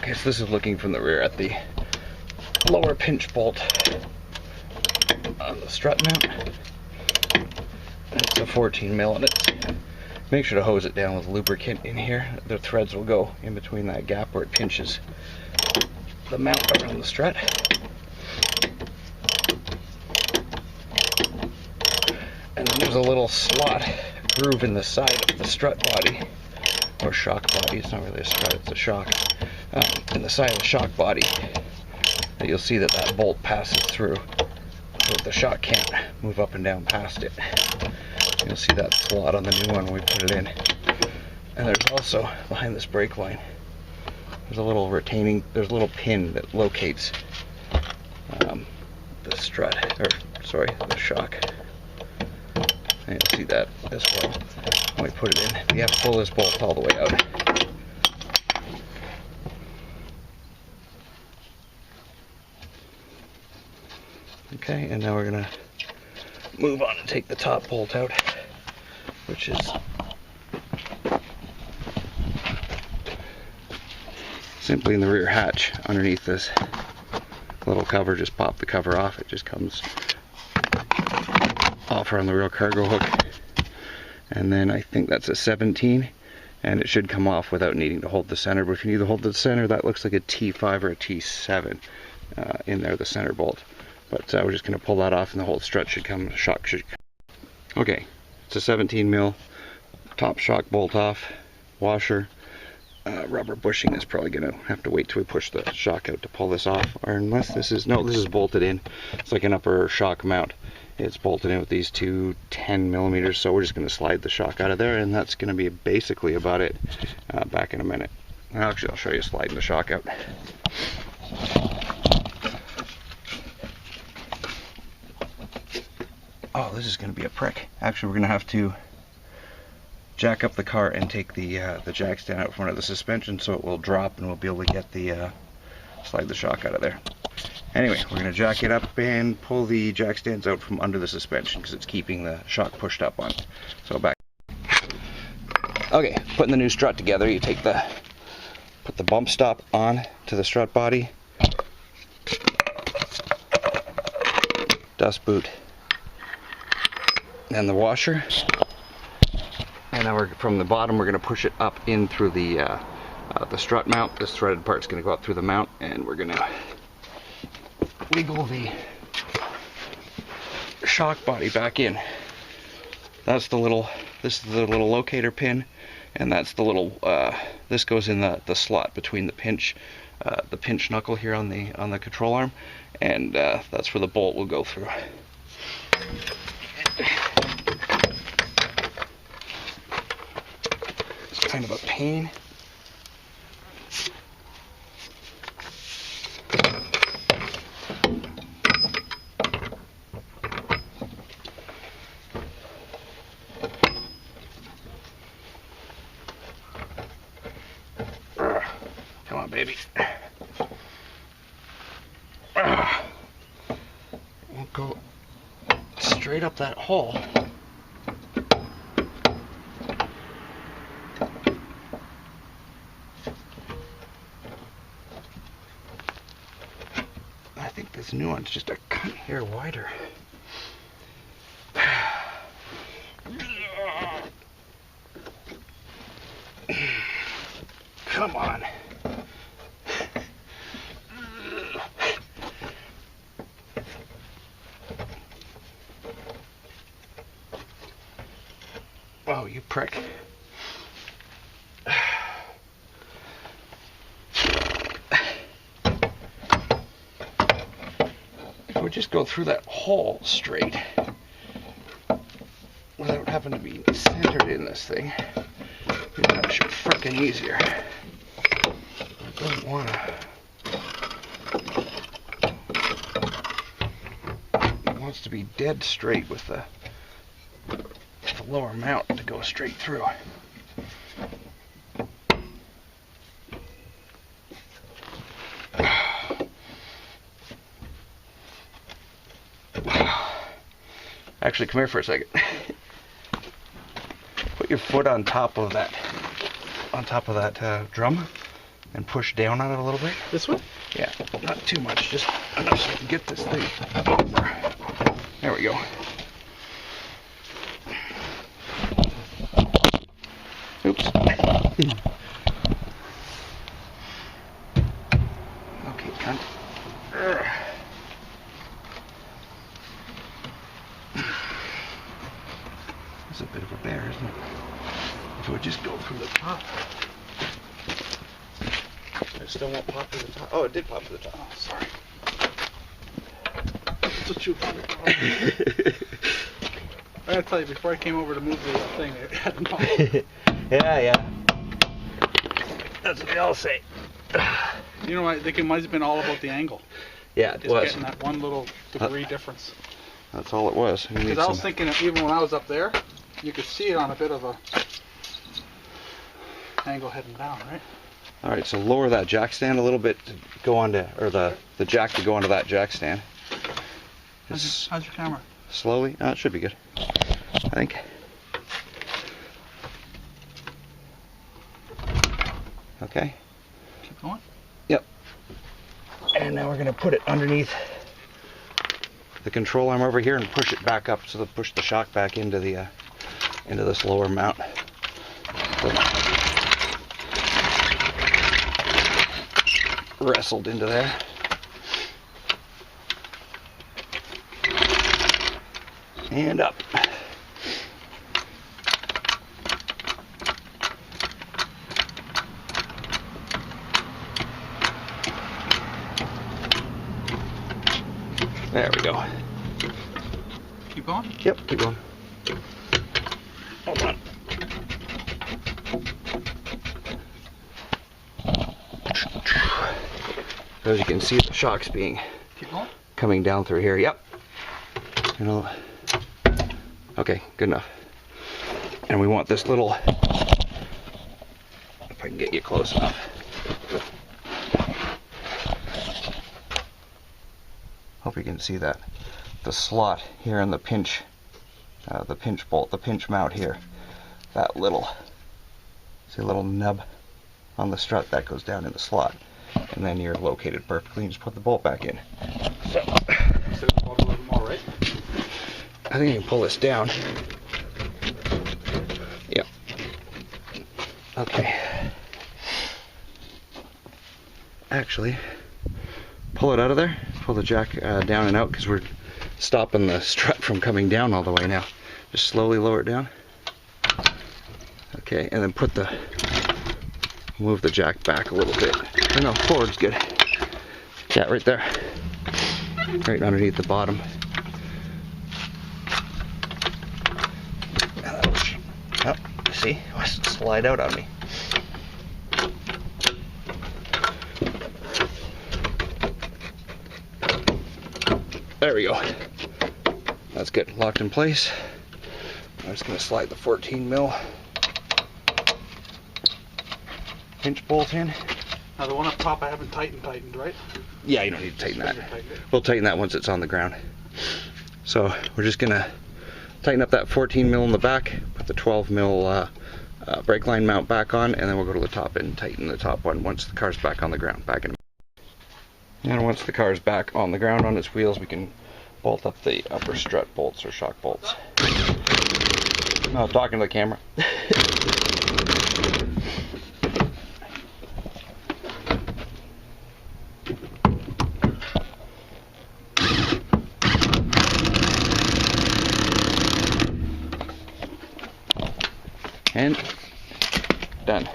Okay, so this is looking from the rear at the lower pinch bolt on the strut mount. It's a 14 mil, and it's, make sure to hose it down with lubricant in here. The threads will go in between that gap where it pinches the mount around the strut. And then there's a little slot groove in the side of the strut body, or shock body. It's not really a strut, it's a shock. In the side of the shock body, you'll see that that bolt passes through, so that the shock can't move up and down past it. You'll see that slot on the new one when we put it in. And there's also, behind this brake line, there's a little retaining, there's a little pin that locates the strut, or sorry, the shock. And you'll see that as well when we put it in. You have to pull this bolt all the way out. Okay, and now we're going to move on and take the top bolt out, which is simply in the rear hatch underneath this little cover. Just pop the cover off, it just comes off around the real cargo hook. And then I think that's a 17, and it should come off without needing to hold the center. But if you need to hold the center, that looks like a T5 or a T7 in there, the center bolt. But we're just going to pull that off, and the whole strut should come, shock should come. Okay, it's a 17 mil top shock bolt off, washer, rubber bushing is probably going to have to wait till we push the shock out to pull this off, or unless this is, no, this is bolted in. It's like an upper shock mount. It's bolted in with these two 10 millimeters, so we're just going to slide the shock out of there, and that's going to be basically about it. Back in a minute. Actually, I'll show you sliding the shock out. Oh, this is going to be a prick. Actually, we're going to have to jack up the car and take the jack stand out front of the suspension so it will drop, and we'll be able to get the slide the shock out of there. Anyway, we're going to jack it up and pull the jack stands out from under the suspension because it's keeping the shock pushed up on. So back. Okay, putting the new strut together, you take put the bump stop on to the strut body, dust boot, and the washer, and now from the bottom we're going to push it up in through the strut mount. This threaded part's going to go up through the mount, and we're going to wiggle the shock body back in. That's the little, this is the little locator pin, and that's the little, this goes in the slot between the pinch knuckle here on the control arm, and that's where the bolt will go through. It's kind of a pain. Come on, baby. We'll go straight up that hole. I think this new one's just a cut hair wider. Come on. Oh, you prick. If I would just go through that hole straight without having to be centered in this thing, it'd be much frickin' easier. I don't wanna. It wants to be dead straight with the lower mount to go straight through. Actually, come here for a second. Put your foot on top of that drum, and push down on it a little bit. This one? Yeah, not too much, just enough so I can get this thing over. There we go. Oops. Okay, cunt. It's a bit of a bear, isn't it? If it would just go through the top. It still won't pop to the top. Oh, it did pop to the top. Oh, sorry. That's what you wanted. I gotta tell you, before I came over to move the thing, I had no. Yeah. That's what they all say. You know, I think it might have been all about the angle. Yeah, it Just was. getting that one little degree difference. That's all it was. Because I was thinking that even when I was up there, you could see it on a bit of a angle heading down, right? All right, so lower that jack stand a little bit to go onto, or the jack to go onto that jack stand. How's your camera? Slowly. Oh, it should be good, I think. Okay. Keep going. Yep. And now we're going to put it underneath the control arm over here and push it back up, so to push the shock back into the into this lower mount. Wrestled into there. And up. There we go. Keep going? Yep, keep going. Hold on. As you can see, the shock's being coming down through here. Yep. You know. Okay, good enough. And we want this little, if I can get you close enough. Hope you can see that. The slot here in the pinch bolt, the pinch mount here. That little, see a little nub on the strut that goes down in the slot. And then you're located perfectly and just put the bolt back in. So, I think you can pull this down. Yep. Okay. Actually, pull it out of there. Pull the jack down and out, because we're stopping the strut from coming down all the way now. Just slowly lower it down. Okay, and then move the jack back a little bit. Oh, no, forward's good. Yeah, right there. Right underneath the bottom. Oh, see? It must slide out on me. There we go. That's good. Locked in place. I'm just going to slide the 14 mil pinch bolt in. Now the one up top I haven't tightened, right? Yeah, you don't need to tighten that. We'll tighten that once it's on the ground. So we're just going to tighten up that 14 mil in the back, put the 12 mil brake line mount back on, and then we'll go to the top and tighten the top one once the car's back on the ground. And once the car's back on the ground on its wheels, we can bolt up the upper strut bolts or shock bolts. No, talking to the camera. And done.